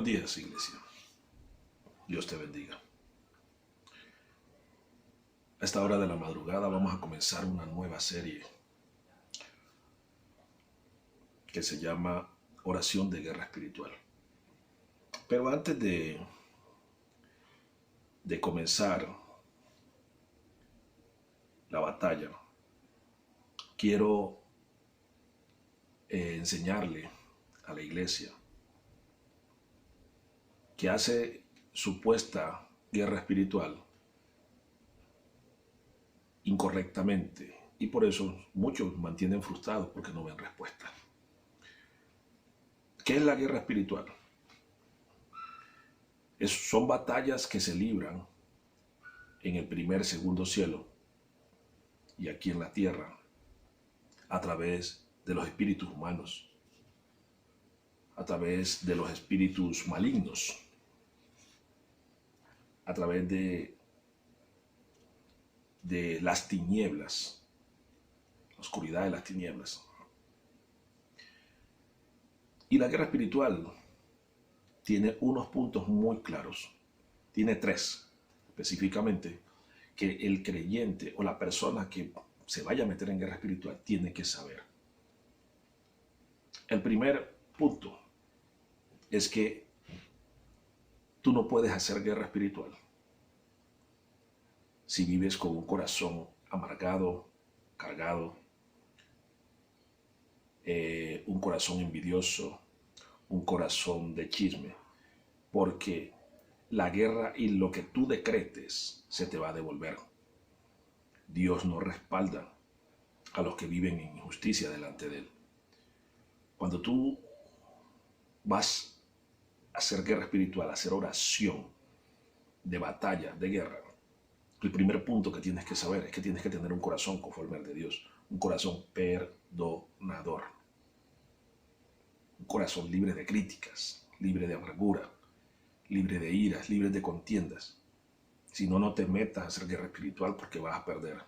Buenos días, iglesia. Dios te bendiga. A esta hora de la madrugada vamos a comenzar una nueva serie que se llama Oración de Guerra Espiritual. Pero antes de comenzar la batalla, quiero enseñarle a la iglesia que hace supuesta guerra espiritual incorrectamente, y por eso muchos mantienen frustrados porque no ven respuesta. ¿Qué es la guerra espiritual? Son batallas que se libran en el primer, segundo cielo y aquí en la tierra a través de los espíritus humanos, a través de los espíritus malignos, a través de las tinieblas, la oscuridad de las tinieblas. Y la guerra espiritual tiene unos puntos muy claros. Tiene tres, específicamente, que el creyente o la persona que se vaya a meter en guerra espiritual tiene que saber. El primer punto es que tú no puedes hacer guerra espiritual si vives con un corazón amargado, cargado, un corazón envidioso, un corazón de chisme, porque la guerra y lo que tú decretes se te va a devolver. Dios no respalda a los que viven en injusticia delante de Él. Cuando tú vas a hacer guerra espiritual, a hacer oración de batalla, de guerra, el primer punto que tienes que saber es que tienes que tener un corazón conforme al de Dios, un corazón perdonador, un corazón libre de críticas, libre de amargura, libre de iras, libre de contiendas. Si no, no te metas a hacer guerra espiritual porque vas a perder.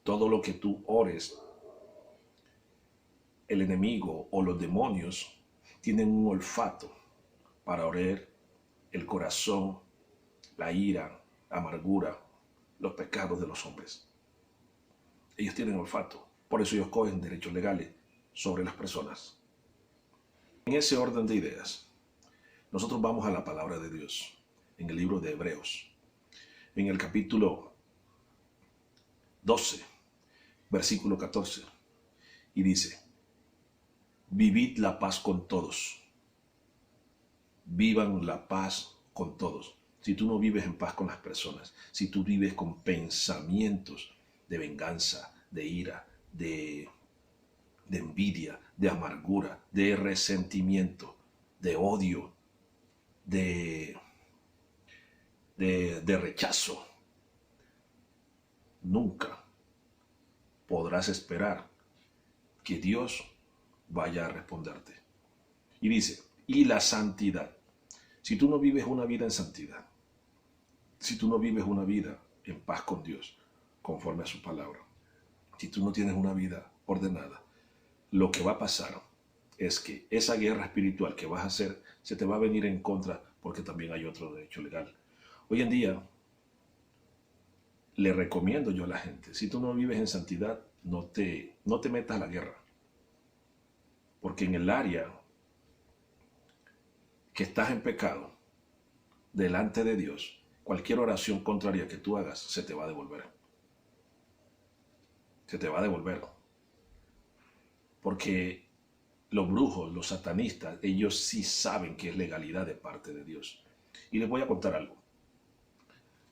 Todo lo que tú ores, el enemigo o los demonios tienen un olfato para oler el corazón, la ira, la amargura, los pecados de los hombres. Ellos tienen olfato, por eso ellos cogen derechos legales sobre las personas. En ese orden de ideas, nosotros vamos a la palabra de Dios, en el libro de Hebreos, en el capítulo 12, versículo 14, y dice: vivid la paz con todos. Vivan la paz con todos. Si tú no vives en paz con las personas, si tú vives con pensamientos de venganza, de ira, de envidia, de amargura, de resentimiento, de odio, de rechazo, nunca podrás esperar que Dios vaya a responderte. Y dice, y la santidad. Si tú no vives una vida en santidad, si tú no vives una vida en paz con Dios, conforme a su palabra, si tú no tienes una vida ordenada, lo que va a pasar es que esa guerra espiritual que vas a hacer se te va a venir en contra, porque también hay otro derecho legal. Hoy en día, le recomiendo yo a la gente, si tú no vives en santidad, no te metas a la guerra. Porque en el área que estás en pecado, delante de Dios, cualquier oración contraria que tú hagas se te va a devolver. Se te va a devolver. Porque los brujos, los satanistas, ellos sí saben que es legalidad de parte de Dios. Y les voy a contar algo.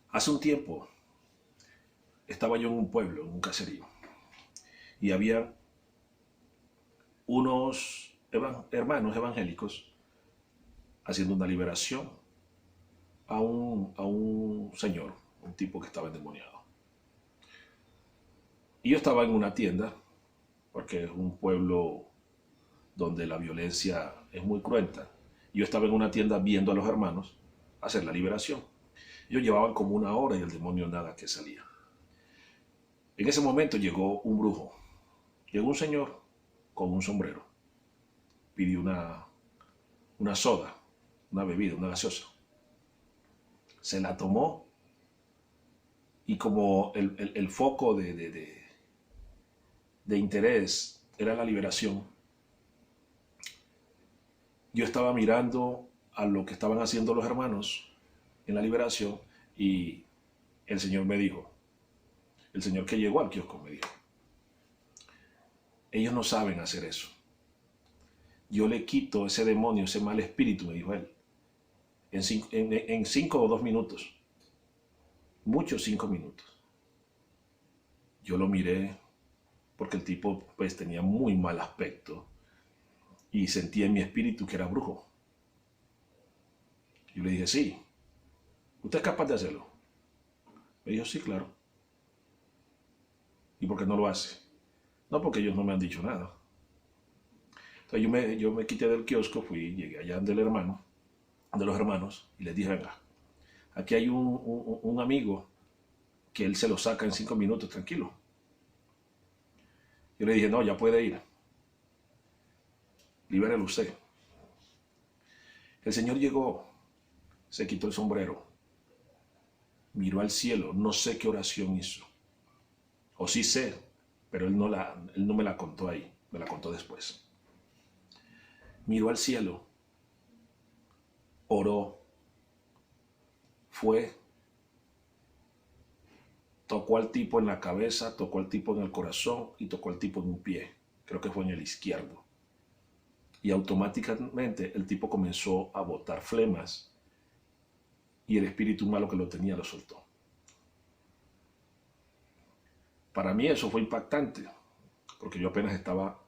Hace un tiempo estaba yo en un pueblo, en un caserío, y había unos hermanos evangélicos haciendo una liberación a un señor, un tipo que estaba endemoniado. Y yo estaba en una tienda, porque es un pueblo donde la violencia es muy cruenta. Yo estaba en una tienda viendo a los hermanos hacer la liberación. Ellos llevaban como una hora y el demonio nada que salía. En ese momento llegó un brujo. Llegó un señor con un sombrero. Pidió una soda una bebida, una gaseosa. Se la tomó y como el foco de interés era la liberación, yo estaba mirando a lo que estaban haciendo los hermanos en la liberación y el Señor me dijo, el Señor que llegó al kiosco me dijo, ellos no saben hacer eso. Yo le quito ese demonio, ese mal espíritu, me dijo él, en 5 o 2 minutos. Muchos 5 minutos. Yo lo miré porque el tipo pues tenía muy mal aspecto y sentía en mi espíritu que era brujo. Yo le dije, sí, ¿usted es capaz de hacerlo? Me dijo, sí, claro. ¿Y por qué no lo hace? No, porque ellos no me han dicho nada. Entonces yo me quité del kiosco, llegué allá del hermano, de los hermanos, y les dije, venga, aquí hay un amigo que él se lo saca en 5 minutos, tranquilo. Yo le dije, no, ya puede ir. Libérelo usted. El Señor llegó, se quitó el sombrero, miró al cielo, no sé qué oración hizo. O sí sé, pero él no me la contó ahí, me la contó después. Miró al cielo, oró, fue, tocó al tipo en la cabeza, tocó al tipo en el corazón y tocó al tipo en un pie. Creo que fue en el izquierdo. Y automáticamente el tipo comenzó a botar flemas y el espíritu malo que lo tenía lo soltó. Para mí eso fue impactante, porque yo apenas estaba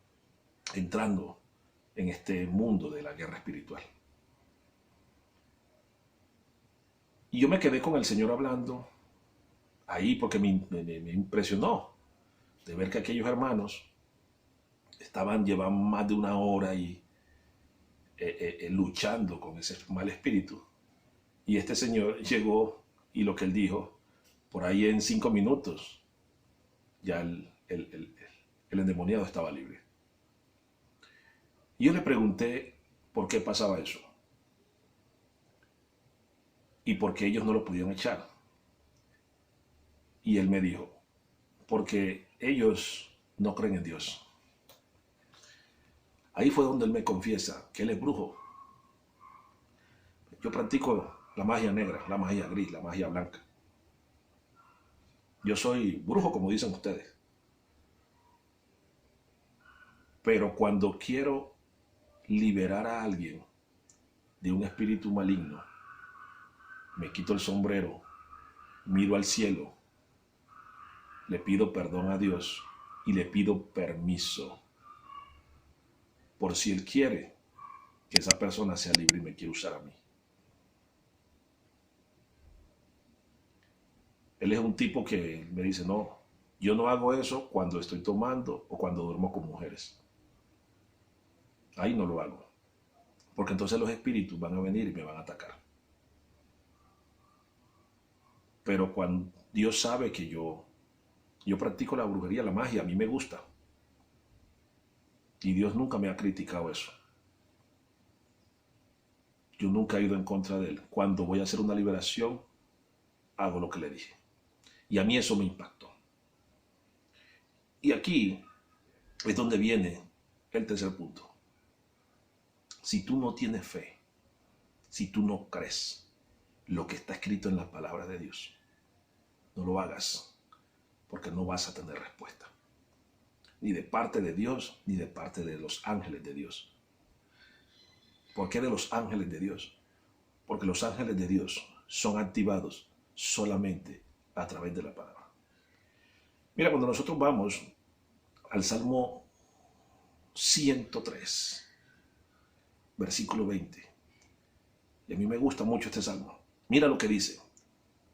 entrando en este mundo de la guerra espiritual. Y yo me quedé con el Señor hablando ahí porque me impresionó de ver que aquellos hermanos llevaban más de una hora y luchando con ese mal espíritu. Y este señor llegó y lo que él dijo, por ahí en 5 minutos, ya el endemoniado estaba libre. Y yo le pregunté por qué pasaba eso. Y por qué ellos no lo podían echar. Y él me dijo, porque ellos no creen en Dios. Ahí fue donde él me confiesa que él es brujo. Yo practico la magia negra, la magia gris, la magia blanca. Yo soy brujo, como dicen ustedes. Pero cuando quiero liberar a alguien de un espíritu maligno, me quito el sombrero, miro al cielo, le pido perdón a Dios y le pido permiso por si Él quiere que esa persona sea libre y me quiere usar a mí. Él es un tipo que me dice, no, yo no hago eso cuando estoy tomando o cuando duermo con mujeres. Ahí no lo hago. Porque entonces los espíritus van a venir y me van a atacar. Pero cuando Dios sabe que yo practico la brujería, la magia, a mí me gusta. Y Dios nunca me ha criticado eso. Yo nunca he ido en contra de Él. Cuando voy a hacer una liberación, hago lo que le dije. Y a mí eso me impactó. Y aquí es donde viene el tercer punto. Si tú no tienes fe, si tú no crees lo que está escrito en la palabra de Dios, no lo hagas, porque no vas a tener respuesta. Ni de parte de Dios, ni de parte de los ángeles de Dios. ¿Por qué de los ángeles de Dios? Porque los ángeles de Dios son activados solamente a través de la palabra. Mira, cuando nosotros vamos al Salmo 103, versículo 20, y a mí me gusta mucho este salmo, mira lo que dice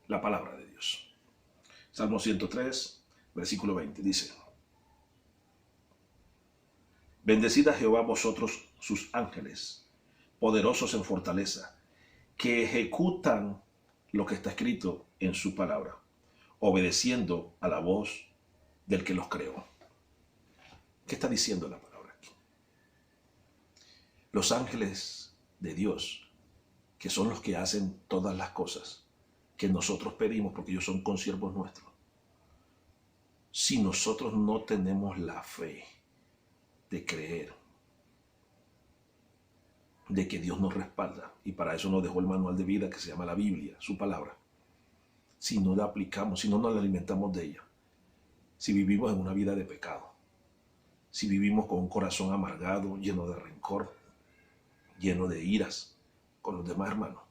la palabra de Dios. Salmo 103, versículo 20, dice, bendecid a Jehová vosotros sus ángeles, poderosos en fortaleza, que ejecutan lo que está escrito en su palabra, obedeciendo a la voz del que los creó. ¿Qué está diciendo la palabra aquí? Los ángeles de Dios que son los que hacen todas las cosas que nosotros pedimos porque ellos son consiervos nuestros. Si nosotros no tenemos la fe de creer de que Dios nos respalda, y para eso nos dejó el manual de vida que se llama la Biblia, su palabra, si no la aplicamos, si no nos alimentamos de ella, si vivimos en una vida de pecado, si vivimos con un corazón amargado, lleno de rencor, lleno de iras con los demás hermanos,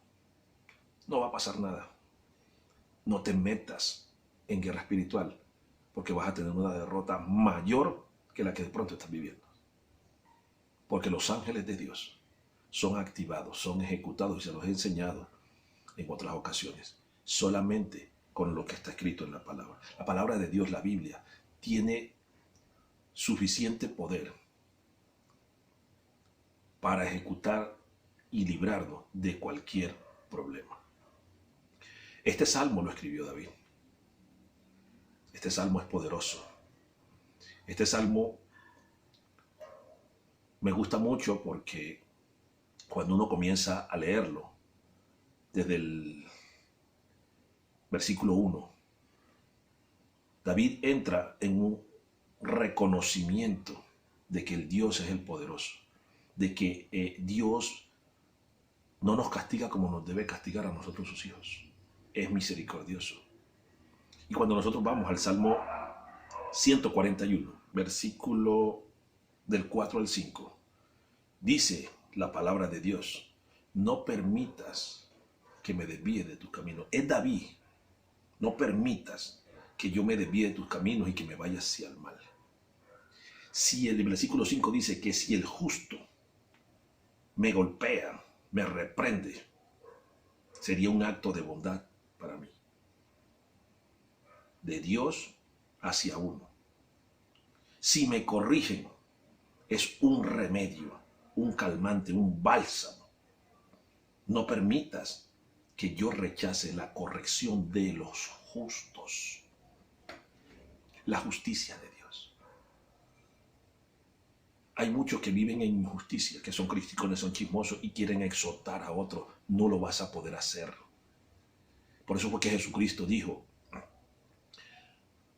no va a pasar nada. No te metas en guerra espiritual, porque vas a tener una derrota mayor que la que de pronto estás viviendo. Porque los ángeles de Dios son activados, son ejecutados, y se los he enseñado en otras ocasiones, solamente con lo que está escrito en la palabra. La palabra de Dios, la Biblia, tiene suficiente poder para ejecutar y librarnos de cualquier problema. Este salmo lo escribió David. Este salmo es poderoso. Este salmo me gusta mucho porque cuando uno comienza a leerlo, desde el versículo 1, David entra en un reconocimiento de que el Dios es el poderoso, de que Dios no nos castiga como nos debe castigar a nosotros sus hijos. Es misericordioso. Y cuando nosotros vamos al Salmo 141, versículo del 4 al 5, dice la palabra de Dios: no permitas que me desvíe de tus caminos. Es David. No permitas que yo me desvíe de tus caminos y que me vaya hacia el mal. Si el versículo 5 dice que si el justo me golpea, me reprende, sería un acto de bondad para mí. De Dios hacia uno. Si me corrigen, es un remedio, un calmante, un bálsamo. No permitas que yo rechace la corrección de los justos. La justicia de Dios. Hay muchos que viven en injusticia, que son criticones, son chismosos y quieren exhortar a otros. No lo vas a poder hacer. Por eso fue que Jesucristo dijo: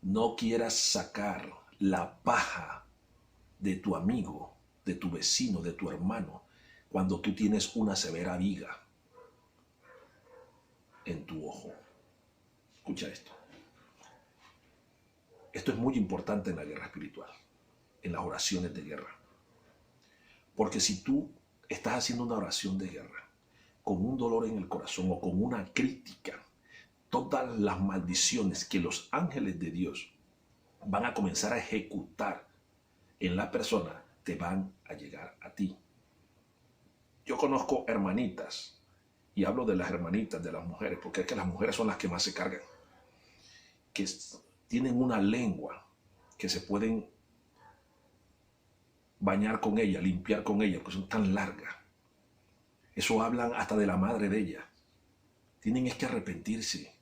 no quieras sacar la paja de tu amigo, de tu vecino, de tu hermano, cuando tú tienes una severa viga en tu ojo. Escucha esto. Esto es muy importante en la guerra espiritual, en las oraciones de guerra. Porque si tú estás haciendo una oración de guerra con un dolor en el corazón o con una crítica, todas las maldiciones que los ángeles de Dios van a comenzar a ejecutar en la persona te van a llegar a ti. Yo conozco hermanitas, y hablo de las hermanitas, de las mujeres, porque es que las mujeres son las que más se cargan, que tienen una lengua que se pueden bañar con ella, limpiar con ella, porque son tan largas. Eso hablan hasta de la madre de ella. Tienen es que arrepentirse.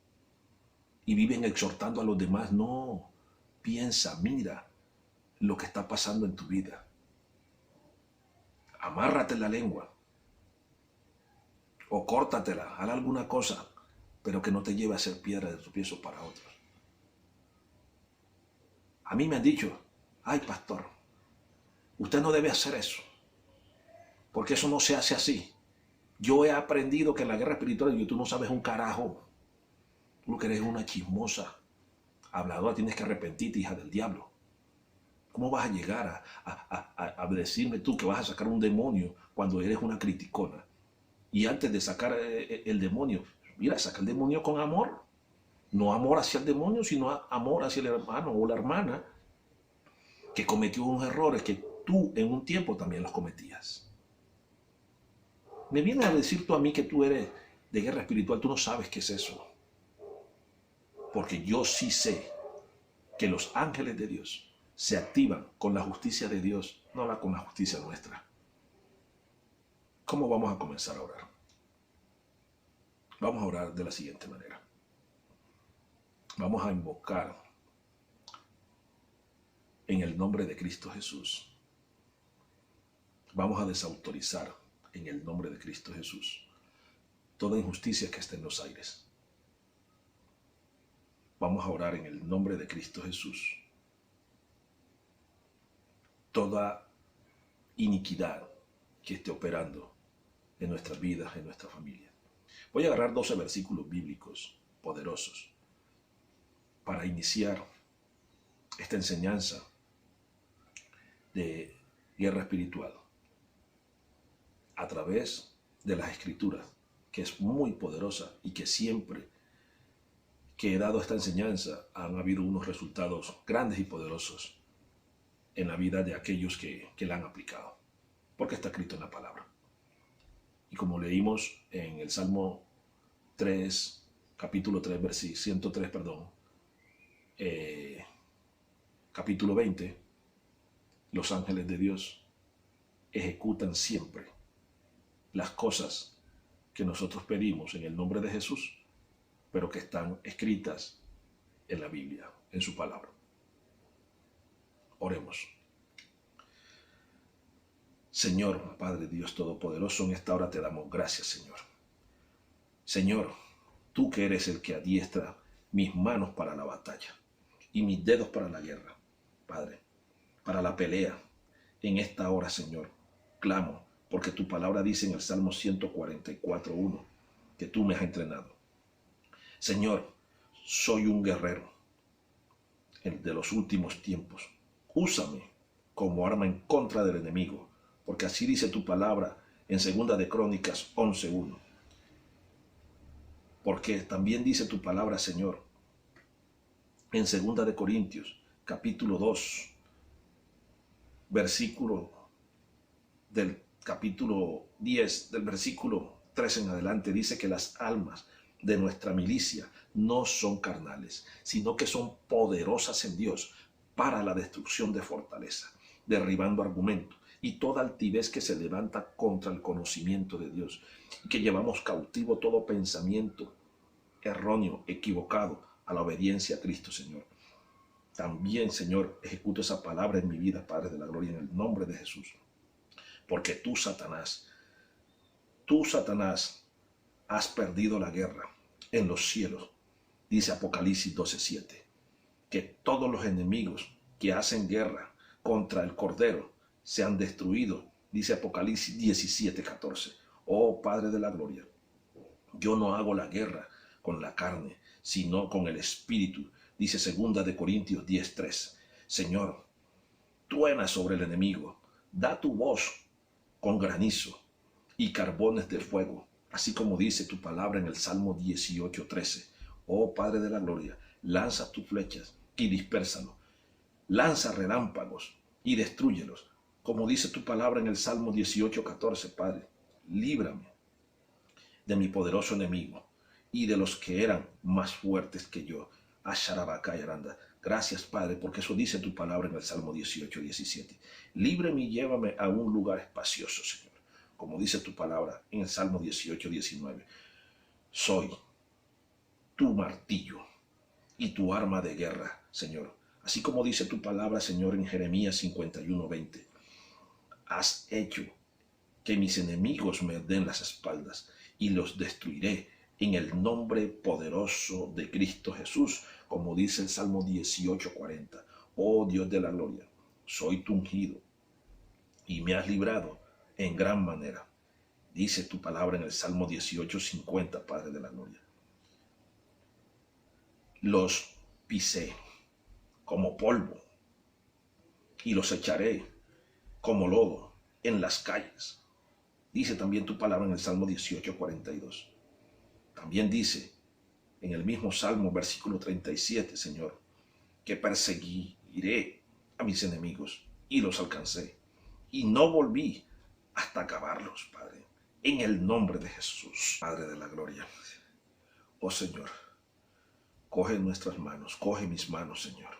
Y viven exhortando a los demás. No, piensa, mira lo que está pasando en tu vida. Amárrate la lengua. O córtatela, haz alguna cosa, pero que no te lleve a ser piedra de tropiezo para otros. A mí me han dicho: ay, pastor, usted no debe hacer eso, porque eso no se hace así. Yo he aprendido que en la guerra espiritual tú no sabes un carajo. Tú lo que eres una chismosa, habladora, tienes que arrepentirte, hija del diablo. ¿Cómo vas a llegar a decirme tú que vas a sacar un demonio cuando eres una criticona? Y antes de sacar el demonio, mira, saca el demonio con amor. No amor hacia el demonio, sino amor hacia el hermano o la hermana que cometió unos errores que tú en un tiempo también los cometías. Me vienes a decir tú a mí que tú eres de guerra espiritual, tú no sabes qué es eso. Porque yo sí sé que los ángeles de Dios se activan con la justicia de Dios, no con la justicia nuestra. ¿Cómo vamos a comenzar a orar? Vamos a orar de la siguiente manera. Vamos a invocar en el nombre de Cristo Jesús. Vamos a desautorizar en el nombre de Cristo Jesús toda injusticia que esté en los aires. Vamos a orar en el nombre de Cristo Jesús. Toda iniquidad que esté operando en nuestras vidas, en nuestra familia. Voy a agarrar 12 versículos bíblicos poderosos para iniciar esta enseñanza de guerra espiritual a través de las Escrituras, que es muy poderosa y que siempre que he dado esta enseñanza han habido unos resultados grandes y poderosos en la vida de aquellos que la han aplicado, porque está escrito en la palabra. Y como leímos en el Salmo 3, capítulo 3, versículo 103, capítulo 20, los ángeles de Dios ejecutan siempre las cosas que nosotros pedimos en el nombre de Jesús, pero que están escritas en la Biblia, en su palabra. Oremos. Señor, Padre Dios Todopoderoso, en esta hora te damos gracias, Señor. Señor, tú que eres el que adiestra mis manos para la batalla y mis dedos para la guerra, Padre, para la pelea. En esta hora, Señor, clamo, porque tu palabra dice en el Salmo 144:1 que tú me has entrenado. Señor, soy un guerrero de los últimos tiempos. Úsame como arma en contra del enemigo, porque así dice tu palabra en 2 de Crónicas 11:1. Porque también dice tu palabra, Señor, en 2 de Corintios, capítulo 2, versículo del capítulo 10, del versículo 3 en adelante, dice que las almas de nuestra milicia no son carnales, sino que son poderosas en Dios para la destrucción de fortaleza, derribando argumentos y toda altivez que se levanta contra el conocimiento de Dios, y que llevamos cautivo todo pensamiento erróneo, equivocado, a la obediencia a Cristo, Señor. También, Señor, ejecuto esa palabra en mi vida, Padre de la Gloria, en el nombre de Jesús. Porque tú, Satanás, has perdido la guerra en los cielos. Dice Apocalipsis 12:7, que todos los enemigos que hacen guerra contra el Cordero sean destruidos. Dice Apocalipsis 17:14. Oh Padre de la Gloria, yo no hago la guerra con la carne, sino con el Espíritu. Dice 2 de Corintios 10:3. Señor, truena sobre el enemigo, da tu voz con granizo y carbones de fuego, así como dice tu palabra en el Salmo 18:13. Oh Padre de la Gloria, lanza tus flechas y dispérsalos. Lanza relámpagos y destrúyelos, como dice tu palabra en el Salmo 18:14. Padre, líbrame de mi poderoso enemigo y de los que eran más fuertes que yo. Asharabaka y Aranda. Gracias, Padre, porque eso dice tu palabra en el Salmo 18:17. Líbrame y llévame a un lugar espacioso, Señor, como dice tu palabra en el Salmo 18:19. Soy tu martillo y tu arma de guerra, Señor. Así como dice tu palabra, Señor, en Jeremías 51:20. Has hecho que mis enemigos me den las espaldas y los destruiré en el nombre poderoso de Cristo Jesús, como dice el Salmo 18:40. Oh Dios de la gloria, soy tu ungido y me has librado en gran manera. Dice tu palabra en el Salmo 18:50, Padre de la gloria. Los pisé como polvo y los echaré como lodo en las calles. Dice también tu palabra en el Salmo 18:42. También dice en el mismo Salmo, versículo 37, Señor, que perseguiré a mis enemigos y los alcancé. Y no volví hasta acabarlos, Padre, en el nombre de Jesús, Padre de la Gloria. Oh Señor, coge nuestras manos, coge mis manos, Señor.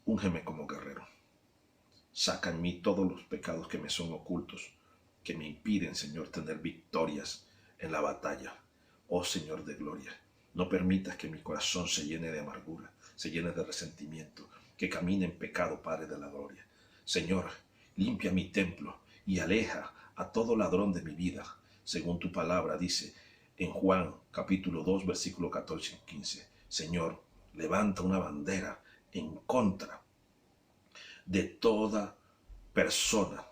Úngeme como guerrero. Saca en mí todos los pecados que me son ocultos, que me impiden, Señor, tener victorias en la batalla. Oh Señor de gloria, no permitas que mi corazón se llene de amargura, se llene de resentimiento, que camine en pecado, Padre de la gloria. Señor, limpia mi templo y aleja a todo ladrón de mi vida. según tu palabra dice en Juan capítulo 2, versículo 14 y 15. Señor, levanta una bandera en contra de toda persona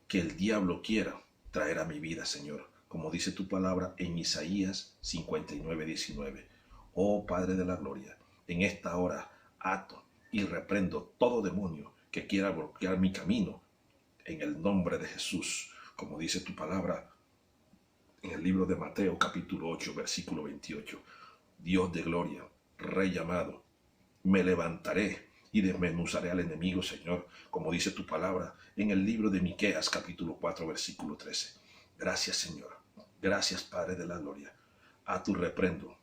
que el diablo quiera traer a mi vida, Señor, como dice tu palabra en Isaías 59, 19. Oh Padre de la gloria, en esta hora ato y reprendo todo demonio que quiera bloquear mi camino en el nombre de Jesús, como dice tu palabra en el libro de Mateo capítulo 8, versículo 28. Dios de gloria, Rey amado, me levantaré y desmenuzaré al enemigo, Señor, como dice tu palabra en el libro de Miqueas capítulo 4, versículo 13. Gracias, Señor. Gracias, Padre de la gloria. A tu reprendo,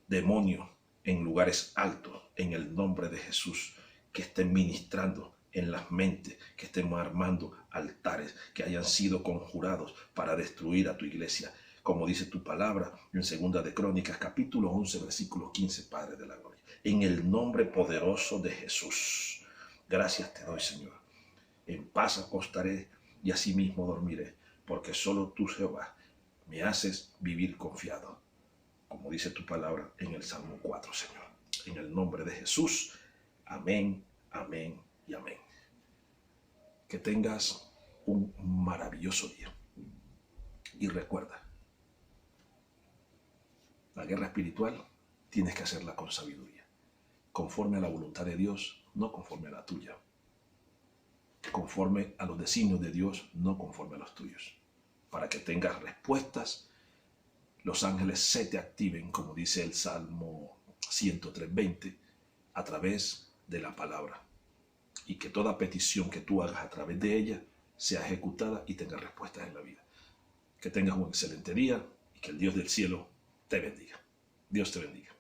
demonio en lugares altos, en el nombre de Jesús, que estén ministrando en las mentes, que estén armando altares que hayan sido conjurados para destruir a tu iglesia, como dice tu palabra en Segunda de Crónicas, capítulo 11, versículo 15, Padre de la gloria. En el nombre poderoso de Jesús, gracias te doy, Señor. En paz acostaré y asimismo dormiré, porque solo tú, Jehová, me haces vivir confiado, como dice tu palabra en el Salmo 4, Señor. En el nombre de Jesús, amén, amén y amén. Que tengas un maravilloso día. Y recuerda, la guerra espiritual tienes que hacerla con sabiduría, conforme a la voluntad de Dios, no conforme a la tuya, conforme a los designios de Dios, no conforme a los tuyos, para que tengas respuestas. Los ángeles se te activen, como dice el Salmo 103:20, a través de la palabra. Y que toda petición que tú hagas a través de ella sea ejecutada y tenga respuestas en la vida. Que tengas un excelente día y que el Dios del cielo te bendiga. Dios te bendiga.